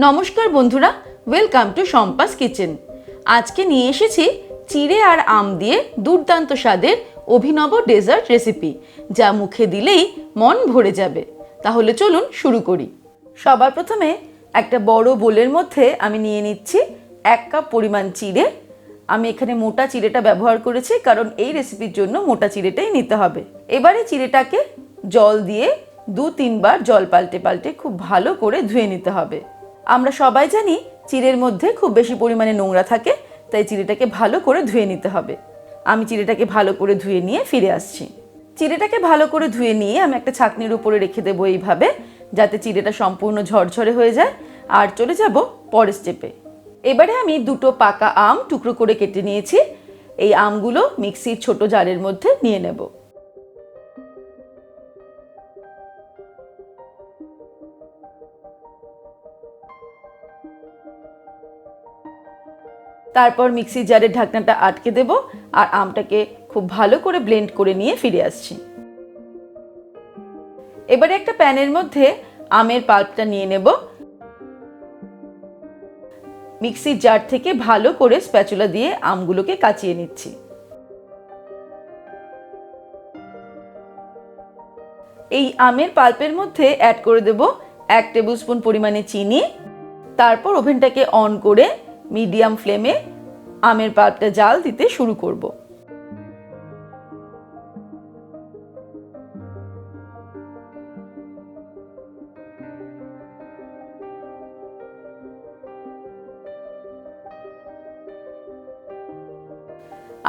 নমস্কার বন্ধুরা, welcome to Shampa's kitchen. আজকে নিয়ে এসেছি চিড়ে আর আম দিয়ে দুর্দান্ত স্বাদের অভিনব ডেজার্ট রেসিপি, যা মুখে দিলেই মন ভরে যাবে। তাহলে চলুন শুরু করি। সবার প্রথমে একটা বড় বোলের মধ্যে আমি নিয়ে নিচ্ছি 1 কাপ পরিমাণ চিড়ে। আমি এখানে মোটা চিড়েটা ব্যবহার করেছি, কারণ এই রেসিপির জন্য মোটা চিড়েটাই নিতে হবে। এবারে চিড়েটাকে জল দিয়ে 2-3 বার জল পাল্টে পাল্টে খুব ভালো করে ধুয়ে নিতে হবে। আমরা সবাই জানি চিড়ের মধ্যে খুব বেশি পরিমাণে নোংরা থাকে, তাই চিড়েটাকে ভালো করে ধুয়ে নিতে হবে। আমি চিড়েটাকে ভালো করে ধুয়ে নিয়ে ফিরে আসছি। চিড়েটাকে ভালো করে ধুয়ে নিয়ে আমি একটা ছাঁকনির উপরে রেখে দেবো এইভাবে, যাতে চিড়েটা সম্পূর্ণ ঝরঝরে হয়ে যায়। আর চলে যাব পরের স্টেপে। এবারে আমি 2টো পাকা আম টুকরো করে কেটে নিয়েছি। এই আমগুলো মিক্সির ছোট জারের মধ্যে নিয়ে নেব। তারপর মিক্সির জারের ঢাকনাটা আটকে দেব আর আমটাকে খুব ভালো করে ব্লেন্ড করে নিয়ে ফিরে আসছি। এবারে একটা প্যানের মধ্যে আমের পাল্পটা নিয়ে নেব। মিক্সির জার থেকে ভালো করে স্প্যাচুলা দিয়ে আমগুলোকে কাচিয়ে নিচ্ছি। এই আমের পাল্পের মধ্যে অ্যাড করে দেব 1 টেবিল স্পুন পরিমাণে চিনি। তারপর ওভেনটাকে অন করে মিডিয়াম ফ্লেমে আমের পাল্পটা জাল দিতে শুরু করব।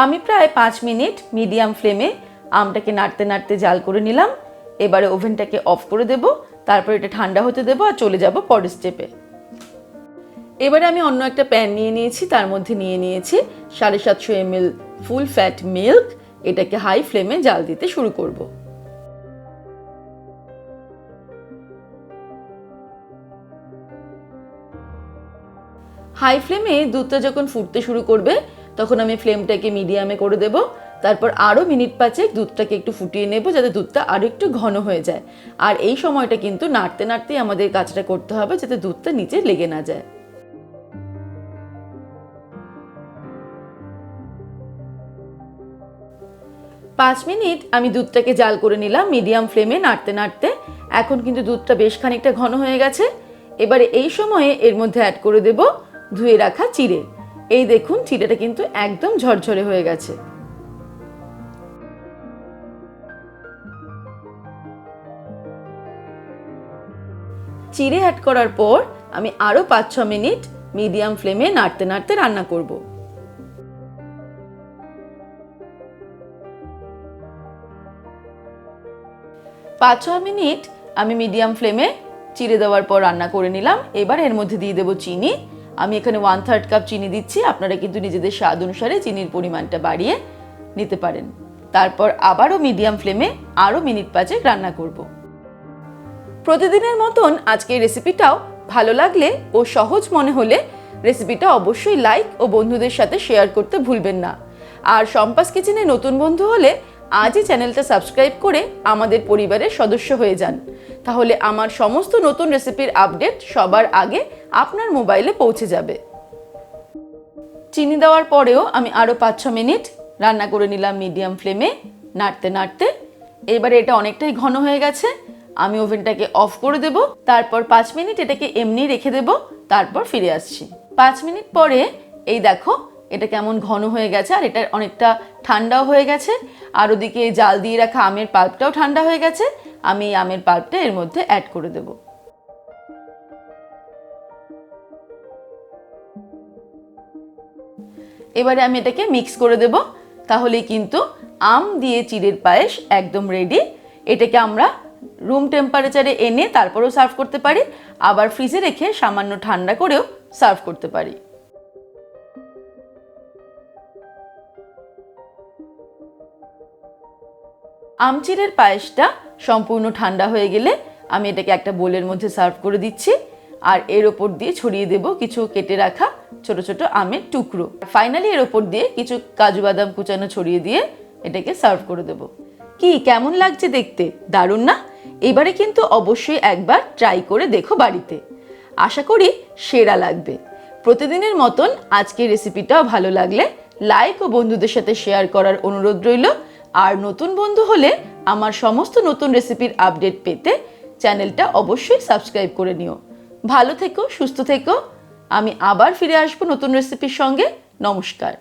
আমি প্রায় 5 মিনিট মিডিয়াম ফ্লেমে আমটাকে নাড়তে নাড়তে জাল করে নিলাম। এবারে ওভেনটাকে অফ করে দেব, তারপর এটা ঠান্ডা হতে দেব আর চলে যাব পরের স্টেপে। এবারে আমি অন্য একটা প্যান নিয়ে নিয়েছি, তার মধ্যে নিয়ে নিয়েছি 750 ml ফুল ফ্যাট মিল্ক। এটাকে হাই ফ্লেমে জাল দিতে শুরু করব। হাই ফ্লেমে দুধটা যখন ফুটতে শুরু করবে, তখন আমি ফ্লেমটাকে মিডিয়ামে করে দেব। তারপর আরও মিনিট 5 দুধটাকে একটু ফুটিয়ে নেব, যাতে দুধটা আরও একটু ঘন হয়ে যায়। আর এই সময়টা কিন্তু নাড়তে নাড়তেই আমাদের কাজটা করতে হবে, যাতে দুধটা নিচে লেগে না যায়। পাঁচ মিনিট আমি দুধটাকে জাল করে নিলাম মিডিয়াম ফ্লেমে নাড়তে নাড়তে। এখন কিন্তু দুধটা বেশ খানিকটা ঘন হয়ে গেছে। এবারে এই সময়ে এর মধ্যে অ্যাড করে দেব ধুয়ে রাখা চিড়ে। এই দেখুন, চিড়েটা কিন্তু একদম ঝরঝরে হয়ে গেছে। চিড়ে অ্যাড করার পর আমি আরও 5-6 মিনিট মিডিয়াম ফ্লেমে নাড়তে নাড়তে রান্না করব। পাঁচ 6 মিনিট আমি মিডিয়াম ফ্লেমে চিড়ে দেওয়ার পর রান্না করে নিলাম। এবার এর মধ্যে দিয়ে দেবো চিনি। আমি এখানে 1/3 কাপ চিনি দিচ্ছি। আপনারা কিন্তু নিজেদের স্বাদ অনুসারে চিনির পরিমাণটা বাড়িয়ে নিতে পারেন। তারপর আবারও মিডিয়াম ফ্লেমে আরও মিনিট 5 রান্না করব। প্রতিদিনের মতন আজকে এই রেসিপিটাও ভালো লাগলে ও সহজ মনে হলে রেসিপিটা অবশ্যই লাইক ও বন্ধুদের সাথে শেয়ার করতে ভুলবেন না। আর শম্পাস কিচেনে নতুন বন্ধু হলে আজই চ্যানেলটা সাবস্ক্রাইব করে আমাদের পরিবারের সদস্য হয়ে যান। তাহলে আমার সমস্ত নতুন রেসিপির আপডেট সবার আগে আপনার মোবাইলে পৌঁছে যাবে। চিনি দেওয়ার পরেও আমি আরও 5-6 মিনিট রান্না করে নিলাম মিডিয়াম ফ্লেমে নাড়তে নাড়তে। এবারে এটা অনেকটাই ঘন হয়ে গেছে। আমি ওভেনটাকে অফ করে দেব। তারপর 5 মিনিট এটাকে এমনি রেখে দেব। তারপর ফিরে আসছি। 5 মিনিট পরে এই দেখো, এটা কেমন ঘন হয়ে গেছে আর এটা অনেকটা ঠান্ডাও হয়ে গেছে। আর ওদিকে জাল দিয়ে রাখা আমের পাল্পটাও ঠান্ডা হয়ে গেছে। আমি এই আমের পাল্পটা এর মধ্যে অ্যাড করে দেব। এবারে আমি এটাকে মিক্স করে দেব। তাহলেই কিন্তু আম দিয়ে চিড়ের পায়েস একদম রেডি। এটাকে আমরা রুম টেম্পারেচারে এনে তারপরেও সার্ভ করতে পারি, আবার ফ্রিজে রেখে সামান্য ঠান্ডা করেও সার্ভ করতে পারি। আমচিড়ের পায়েসটা সম্পূর্ণ ঠান্ডা হয়ে গেলে আমি এটাকে একটা বোলের মধ্যে সার্ভ করে দিচ্ছি। আর এর ওপর দিয়ে ছড়িয়ে দেব কিছু কেটে রাখা ছোট ছোট আমের টুকরো। ফাইনালি এর ওপর দিয়ে কিছু কাজু বাদাম কুচানো ছড়িয়ে দিয়ে এটাকে সার্ভ করে দেব। কি কেমন লাগছে দেখতে? দারুণ না? এবারে কিন্তু অবশ্যই একবার ট্রাই করে দেখো বাড়িতে। আশা করি সেরা লাগবে। প্রতিদিনের মতন আজকের রেসিপিটাও ভালো লাগলে লাইক ও বন্ধুদের সাথে শেয়ার করার অনুরোধ রইল। আর নতুন বন্ধু হলে আমার সমস্ত নতুন রেসিপির আপডেট পেতে চ্যানেলটা অবশ্যই সাবস্ক্রাইব করে নিও। ভালো থেকো, সুস্থ থেকো। আমি আবার ফিরে আসবো নতুন রেসিপির সঙ্গে। নমস্কার।